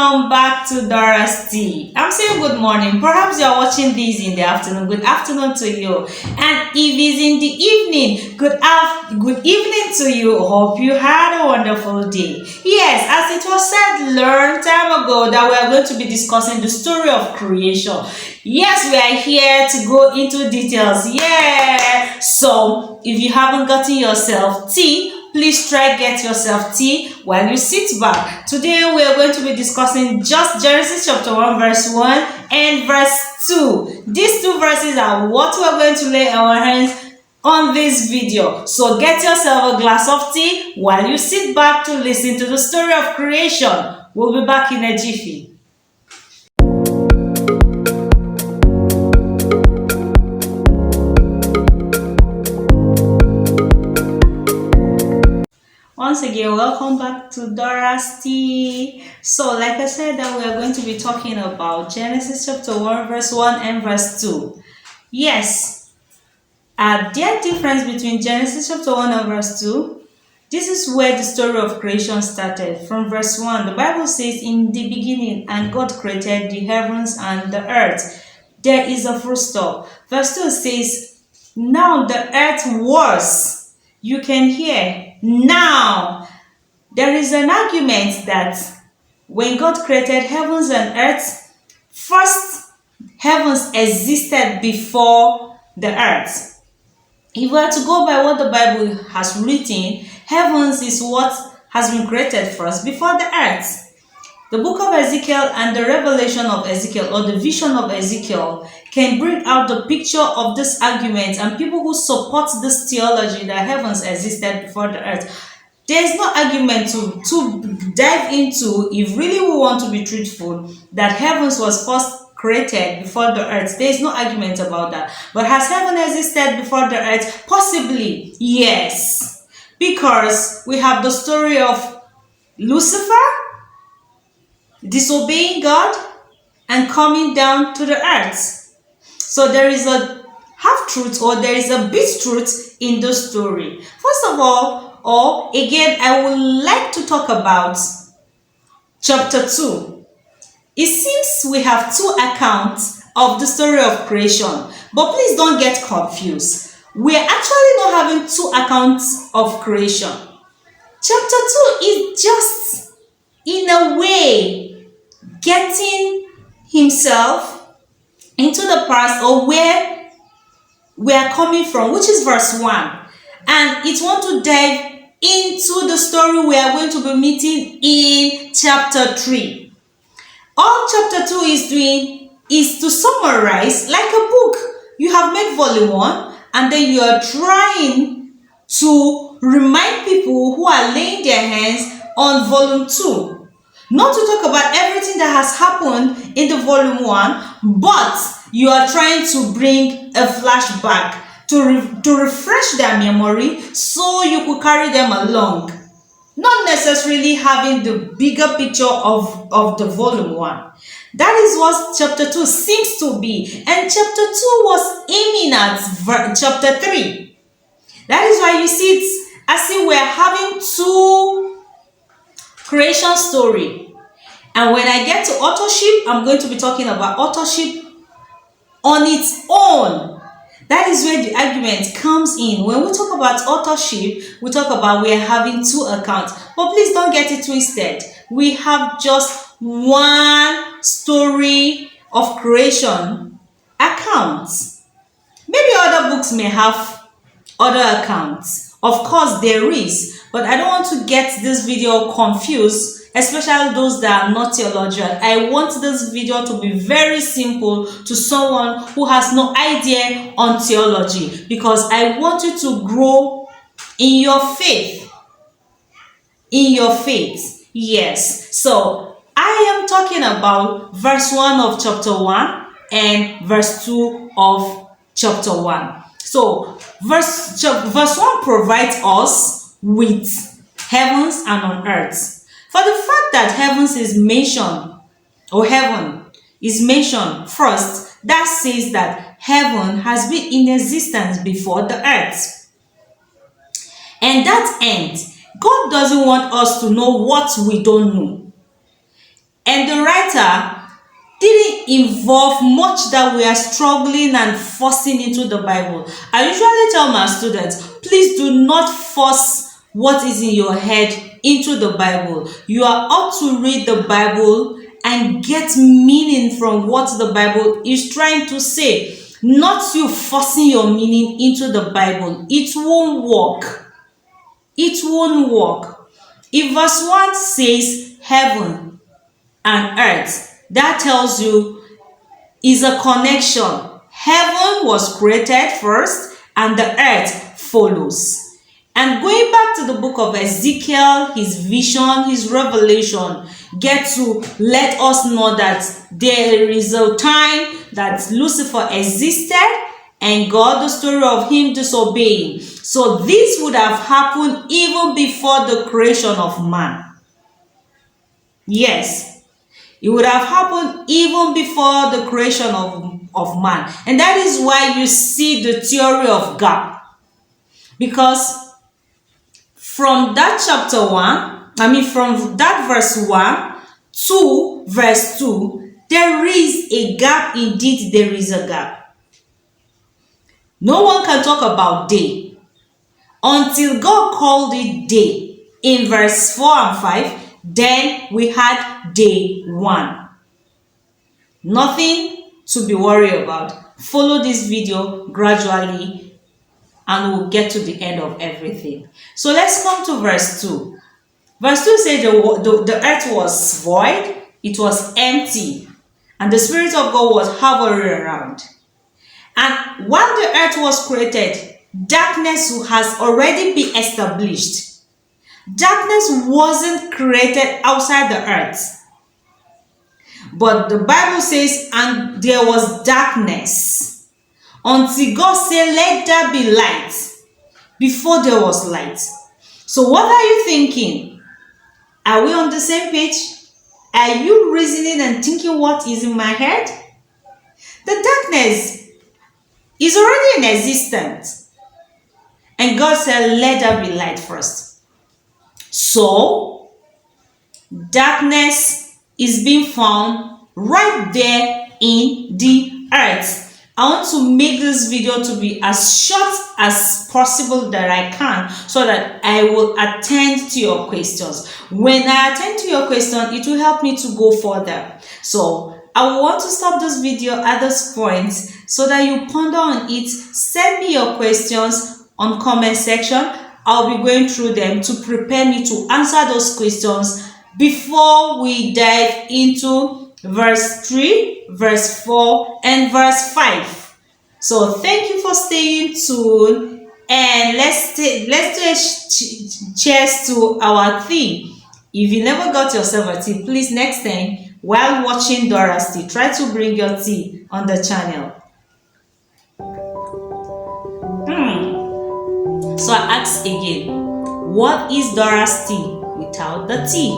Welcome back to Dorastea. I'm saying good morning. Perhaps you're watching this in the afternoon. Good afternoon to you. And if it's in the evening, good evening to you. Hope you had a wonderful day. Yes, as it was said long time ago that we are going to be discussing the story of creation. Yes, we are here to go into details. Yeah. So if you haven't gotten yourself tea, please try get yourself tea while you sit back. Today we are going to be discussing just Genesis chapter 1 verse 1 and verse 2. These two verses are what we are going to lay our hands on this video. So get yourself a glass of tea while you sit back to listen to the story of creation. We'll be back in a jiffy. Once again, welcome back to Dorastea. So, like I said, that we are going to be talking about Genesis chapter 1, verse 1 and verse 2. Yes, are there difference between Genesis chapter 1 and verse 2? This is where the story of creation started. From verse 1, the Bible says, "In the beginning, and God created the heavens and the earth." There is a full stop. Verse 2 says, "Now the earth was." You can hear now. There is an argument that when God created heavens and earth, first heavens existed before the earth. If we are to go by what the Bible has written, heavens is what has been created first before the earth. The book of Ezekiel and the revelation of Ezekiel, or the vision of Ezekiel, can bring out the picture of this argument, and people who support this theology that heavens existed before the earth. There is no argument to dive into if really we want to be truthful that heavens was first created before the earth. There is no argument about that. But has heaven existed before the earth? Possibly, yes. Because we have the story of Lucifer disobeying God and coming down to the earth. So there is a half-truth, or there is a bit truth in the story. First of all, or again, I would like to talk about chapter 2. It seems we have two accounts of the story of creation, but please don't get confused. We are actually not having two accounts of creation. Chapter 2 is just, in a way, getting himself into the past, or where we are coming from, which is verse 1. And it wants to dive into the story we are going to be meeting in chapter 3. All chapter 2 is doing is to summarize, like a book. You have made volume 1, and then you are trying to remind people who are laying their hands on volume 2. Not to talk about everything that has happened in the volume 1, but you are trying to bring a flashback to refresh their memory so you could carry them along. Not necessarily having the bigger picture of the volume 1. That is what chapter 2 seems to be. And chapter 2 was aiming at chapter 3. That is why you see it as if we're having two creation story. And when I get to authorship, I'm going to be talking about authorship on its own. That is where the argument comes in. When we talk about authorship, we talk about we are having two accounts. But please don't get it twisted. We have just one story of creation account. Maybe other books may have other accounts. Of course, there is. But I don't want to get this video confused, especially those that are not theologian. I want this video to be very simple to someone who has no idea on theology, because I want you to grow in your faith. In your faith. Yes. So I am talking about verse 1 of chapter 1 and verse 2 of chapter 1. So verse 1 provides us with heavens and on earth. For the fact that heavens is mentioned, or heaven is mentioned first, that says that heaven has been in existence before the earth. And that ends. God doesn't want us to know what we don't know. And the writer didn't involve much that we are struggling and forcing into the Bible. I usually tell my students, please do not force what is in your head into the Bible. You are ought to read the Bible and get meaning from what the Bible is trying to say. Not you forcing your meaning into the Bible. It won't work. It won't work. If verse 1 says heaven and earth, that tells you is a connection. Heaven was created first and the earth follows. And going back to the book of Ezekiel, his vision, his revelation, get to let us know that there is a time that Lucifer existed and God, the story of him disobeying. So this would have happened even before the creation of man. Yes, it would have happened even before the creation of man. And that is why you see the theory of gap. Because from that chapter 1, from that verse 1 to verse 2, there is a gap. Indeed, there is a gap. No one can talk about day until God called it day. In verse 4 and 5, then we had day 1. Nothing to be worried about. Follow this video gradually and we'll get to the end of everything. So let's come to verse 2. Verse 2 says the earth was void, it was empty, and the Spirit of God was hovering around. And while the earth was created, darkness has already been established. Darkness wasn't created outside the earth. But the Bible says, and there was darkness. Until God said, let there be light, before there was light. So what are you thinking? Are we on the same page? Are you reasoning and thinking what is in my head? The darkness is already in existence. And God said, let there be light first. So, darkness is being found right there in the earth. I want to make this video to be as short as possible that I can so that I will attend to your questions. When I attend to your question, it will help me to go further. So I want to stop this video at this point so that you ponder on it. Send me your questions on comment section. I'll be going through them to prepare me to answer those questions before we dive into verse 3, verse 4, and verse 5. So thank you for staying tuned, and let's do a cheers to our tea. If you never got yourself a tea, please next time while watching Dorastea, try to bring your tea on the channel. So I ask again, what is Dorastea without the tea?